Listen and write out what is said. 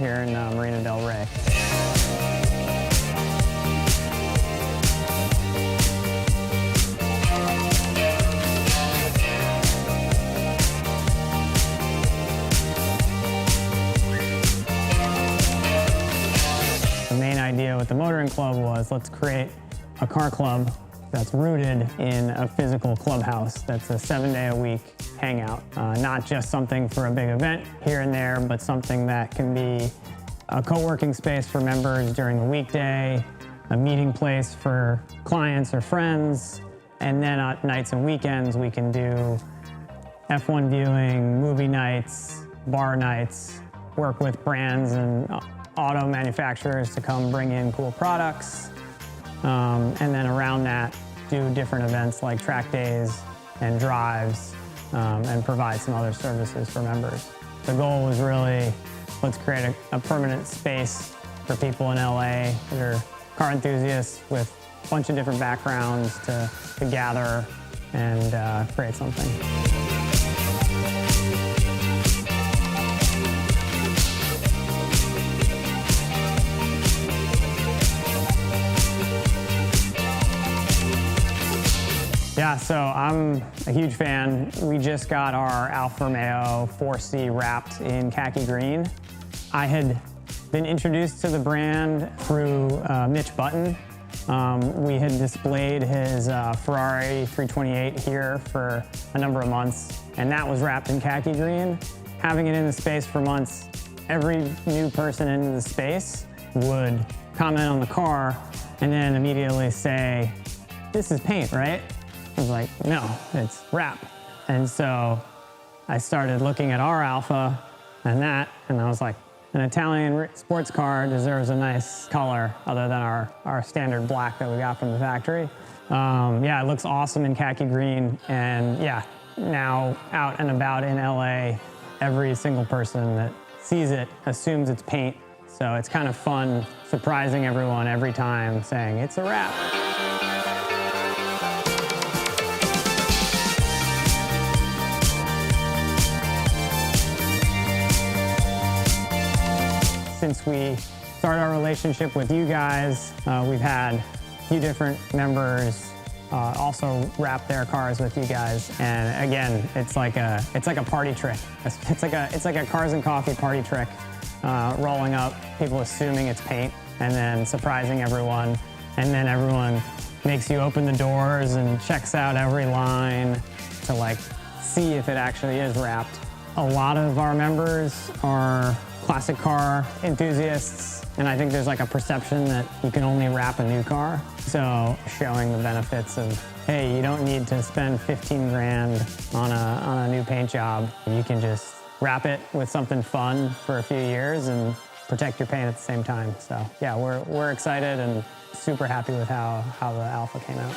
here in Marina del Rey. The main idea with the motoring club was let's create a car club that's rooted in a physical clubhouse that's a 7-day-a-week hangout. Not just something for a big event here and there, but something that can be a co-working space for members during the weekday, a meeting place for clients or friends, and then on nights and weekends we can do F1 viewing, movie nights, bar nights, work with brands and auto manufacturers to come bring in cool products. And then around that, do different events like track days and drives and provide some other services for members. The goal was really, let's create a permanent space for people in LA that are car enthusiasts with a bunch of different backgrounds to gather and create something. Yeah, so I'm a huge fan. We just got our Alfa Romeo 4C wrapped in khaki green. I had been introduced to the brand through Mitch Button. We had displayed his Ferrari 328 here for a number of months, and that was wrapped in khaki green. Having it in the space for months, every new person into the space would comment on the car and then immediately say, "This is paint, right?" I was like, no, it's wrap. And so I started looking at our Alfa and I was like, an Italian sports car deserves a nice color other than our standard black that we got from the factory. Yeah, it looks awesome in khaki green. And yeah, now out and about in LA, every single person that sees it assumes it's paint. So it's kind of fun surprising everyone every time saying, it's a wrap. Since we started our relationship with you guys, we've had a few different members also wrap their cars with you guys. And again, it's like a party trick. It's like a cars and coffee party trick, rolling up, people assuming it's paint, and then surprising everyone. And then everyone makes you open the doors and checks out every line to like see if it actually is wrapped. A lot of our members are classic car enthusiasts, and I think there's like a perception that you can only wrap a new car. So showing the benefits of, hey, you don't need to spend 15 grand on a new paint job. You can just wrap it with something fun for a few years and protect your paint at the same time. So yeah, we're excited and super happy with how the Alfa came out.